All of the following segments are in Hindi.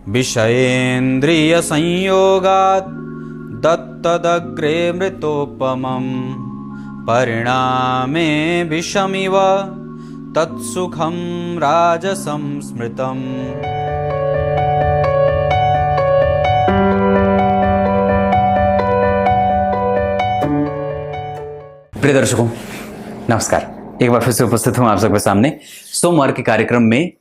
विषयेन्द्रियसंयोगात् दत्तदग्रे मृतोपमम् परिणामे विषमिव तत्सुखं राजसं स्मृतम्। प्रिय दर्शकों नमस्कार, एक बार फिर से उपस्थित हूं आप सबके सामने सोमवार के कार्यक्रम में।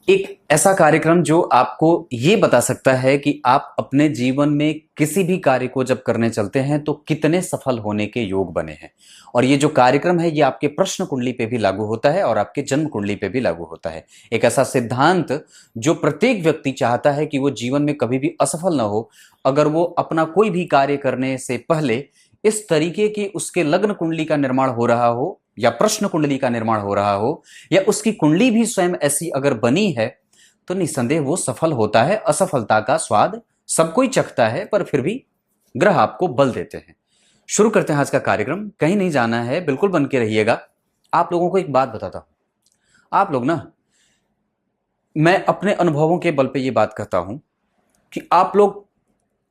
एक ऐसा कार्यक्रम जो आपको ये बता सकता है कि आप अपने जीवन में किसी भी कार्य को जब करने चलते हैं तो कितने सफल होने के योग बने हैं। और ये जो कार्यक्रम है ये आपके प्रश्न कुंडली पे भी लागू होता है और आपके जन्म कुंडली पे भी लागू होता है। एक ऐसा सिद्धांत जो प्रत्येक व्यक्ति चाहता है कि वो जीवन में कभी भी असफल ना हो, अगर वो अपना कोई भी कार्य करने से पहले इस तरीके की उसके लग्न कुंडली का निर्माण हो रहा हो या प्रश्न कुंडली का निर्माण हो रहा हो या उसकी कुंडली भी स्वयं ऐसी अगर बनी है तो निस्संदेह वो सफल होता है। असफलता का स्वाद सब कोई चखता है पर फिर भी ग्रह आपको बल देते हैं। शुरू करते हैं आज का कार्यक्रम। कहीं नहीं जाना है, बिल्कुल बन के रहिएगा। आप लोगों को एक बात बताता हूं, आप लोग ना, मैं अपने अनुभवों के बल पे ये बात कहता हूं कि आप लोग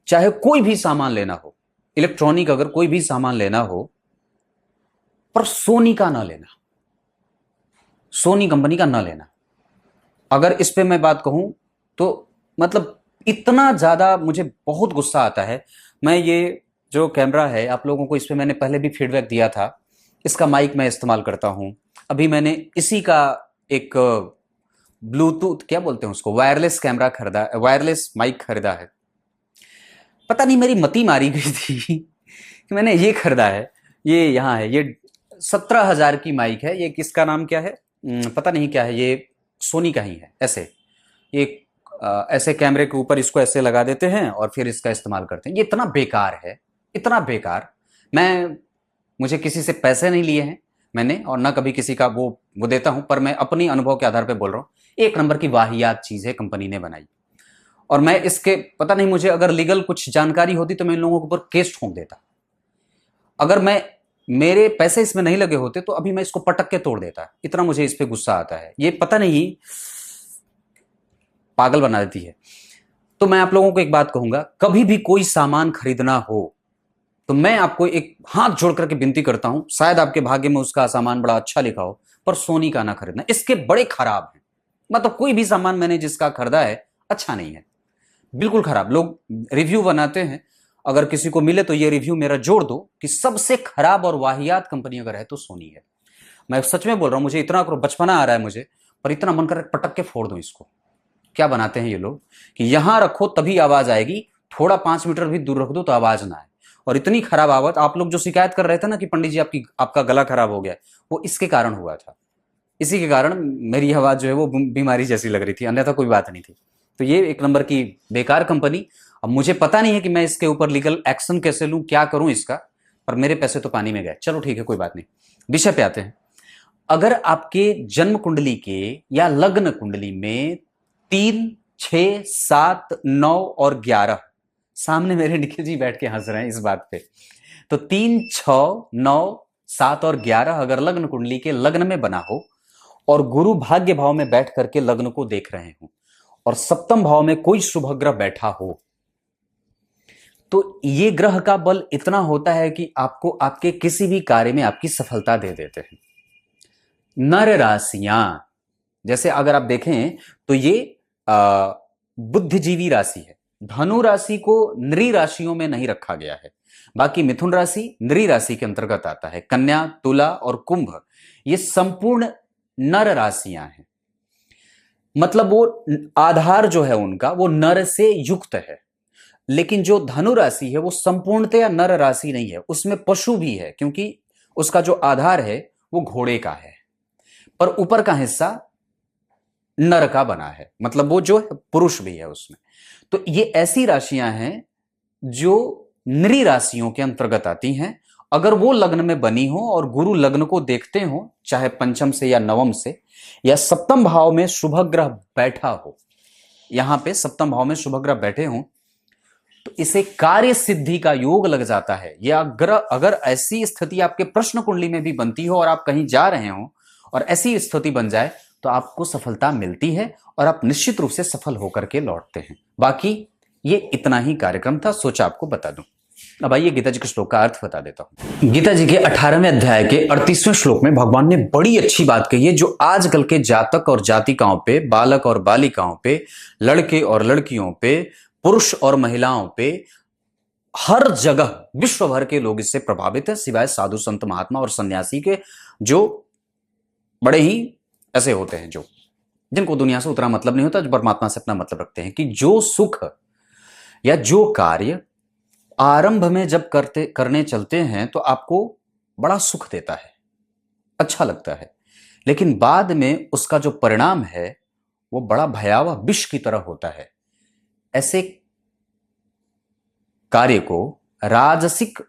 चाहे कोई भी सामान लेना हो, इलेक्ट्रॉनिक अगर कोई भी सामान लेना हो, पर सोनी का ना लेना, सोनी कंपनी का ना लेना। अगर इस पे मैं बात कहूं तो मतलब इतना ज्यादा मुझे बहुत गुस्सा आता है। मैं ये जो कैमरा है आप लोगों को, इस पे मैंने पहले भी फीडबैक दिया था। इसका माइक मैं इस्तेमाल करता हूं। अभी मैंने इसी का एक ब्लूटूथ क्या बोलते हैं उसको, वायरलेस कैमरा खरीदा, वायरलेस माइक खरीदा है। पता नहीं मेरी मति मारी गई थी कि मैंने ये खरीदा है। ये यहाँ है, ये 17,000 की माइक है। ये किसका नाम क्या है पता नहीं क्या है, ये सोनी का ही है। ऐसे ये ऐसे कैमरे के ऊपर इसको ऐसे लगा देते हैं और फिर इसका इस्तेमाल करते हैं। ये इतना बेकार है, इतना बेकार। मुझे किसी से पैसे नहीं लिए हैं मैंने, और ना कभी किसी का वो देता हूं, पर मैं अपनी अनुभव के आधार पर बोल रहा हूं। एक नंबर की वाहियात चीज है कंपनी ने बनाई। और मैं इसके पता नहीं, मुझे अगर लीगल कुछ जानकारी होती तो मैं इन लोगों के ऊपर केस ठोक देता। अगर मेरे पैसे इसमें नहीं लगे होते तो अभी मैं इसको पटक के तोड़ देता। इतना मुझे इस पे गुस्सा आता है। ये पता नहीं पागल बना देती है। तो मैं आप लोगों को एक बात कहूंगा, कभी भी कोई सामान खरीदना हो तो मैं आपको एक हाथ जोड़ करके विनती करता हूं, शायद आपके भाग्य में उसका सामान बड़ा अच्छा लिखा हो, पर सोनी का ना खरीदना। इसके बड़े खराब हैं। मतलब कोई भी सामान मैंने जिसका खरीदा है अच्छा नहीं है, बिल्कुल खराब। लोग रिव्यू बनाते हैं, अगर किसी को मिले तो ये रिव्यू मेरा जोड़ दो कि सबसे खराब और वाहियात कंपनी अगर है तो सोनी है। मैं सच में बोल रहा हूं, मुझे इतना बचपना आ रहा है मुझे, पर इतना मन कर पटक के फोड़ दूं इसको। क्या बनाते हैं ये लोग कि यहां रखो तभी आवाज आएगी, थोड़ा 5 मीटर भी दूर रख दो तो आवाज ना आए। और इतनी खराब आवाज। आप लोग जो शिकायत कर रहे थे ना कि पंडित जी आपका गला खराब हो गया, वो इसके कारण हुआ था। इसी के कारण मेरी आवाज जो है वो बीमारी जैसी लग रही थी, अन्यथा कोई बात नहीं थी। तो ये एक नंबर की बेकार कंपनी। अब मुझे पता नहीं है कि मैं इसके ऊपर लीगल एक्शन कैसे लूं, क्या करूं इसका, पर मेरे पैसे तो पानी में गए। चलो ठीक है, कोई बात नहीं। विषय पे आते हैं। अगर आपके जन्म कुंडली के या लग्न कुंडली में 3, 6, 7, 9 और 11, सामने मेरे निखिल जी बैठ के हंस रहे हैं इस बात पे, तो 3, 6, 9, 7 और 11 अगर लग्न कुंडली के लग्न में बना हो और गुरु भाग्य भाव में बैठ करके लग्न को देख रहे हो और सप्तम भाव में कोई शुभ ग्रह बैठा हो, तो ये ग्रह का बल इतना होता है कि आपको आपके किसी भी कार्य में आपकी सफलता दे देते हैं। नर राशियां, जैसे अगर आप देखें तो ये बुद्धिजीवी राशि है। धनु राशि को नृ राशियों में नहीं रखा गया है, बाकी मिथुन राशि नृ राशि के अंतर्गत आता है। कन्या, तुला और कुंभ ये संपूर्ण नर राशियां हैं। मतलब वो आधार जो है उनका वो नर से युक्त है। लेकिन जो धनु राशि है वो संपूर्णतया नर राशि नहीं है, उसमें पशु भी है, क्योंकि उसका जो आधार है वो घोड़े का है, पर ऊपर का हिस्सा नर का बना है, मतलब वो जो है पुरुष भी है उसमें। तो ये ऐसी राशियां हैं जो नृ राशियों के अंतर्गत आती हैं। अगर वो लग्न में बनी हो और गुरु लग्न को देखते हो, चाहे पंचम से या नवम से, या सप्तम भाव में शुभ ग्रह बैठा हो, यहां पे सप्तम भाव में शुभ ग्रह बैठे हो, तो इसे कार्य सिद्धि का योग लग जाता है। या अगर ऐसी स्थिति आपके प्रश्न कुंडली में भी बनती हो और आप कहीं जा रहे हो और ऐसी स्थिति बन जाए तो आपको सफलता मिलती है और आप निश्चित रूप से सफल होकर के लौटते हैं। बाकी ये इतना ही कार्यक्रम था, सोचा आपको बता दूं। अब आइए गीता जी के श्लोक का अर्थ बता देता हूं। गीता जी के 18वें अध्याय के 38वें श्लोक में भगवान ने बड़ी अच्छी बात कही है, जो आजकल के जातक और जातिकाओं पे, बालक और बालिकाओं पे, लड़के और लड़कियों पे, पुरुष और महिलाओं पे, हर जगह विश्व भर के लोग इससे प्रभावित है, सिवाय साधु संत महात्मा और सन्यासी के, जो बड़े ही ऐसे होते हैं जो जिनको दुनिया से उतना मतलब नहीं होता, जो परमात्मा से अपना मतलब रखते हैं, कि जो सुख या जो कार्य आरंभ में जब करने चलते हैं तो आपको बड़ा सुख देता है, अच्छा लगता है, लेकिन बाद में उसका जो परिणाम है वो बड़ा भयावह विष की तरह होता है। ऐसे कार्य को राजसिक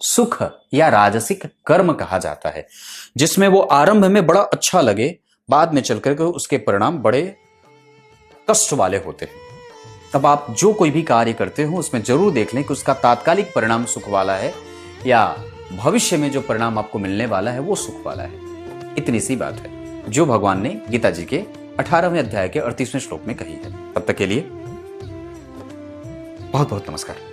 सुख या राजसिक कर्म कहा जाता है, जिसमें वो आरंभ में बड़ा अच्छा लगे, बाद में चलकर के उसके परिणाम बड़े कष्ट वाले होते हैं। तब आप जो कोई भी कार्य करते हो उसमें जरूर देख लें कि उसका तात्कालिक परिणाम सुख वाला है या भविष्य में जो परिणाम आपको मिलने वाला है वो सुख वाला है। इतनी सी बात है जो भगवान ने गीता जी के 18वें अध्याय के 38वें श्लोक में कही है। तब तक के लिए बहुत बहुत नमस्कार।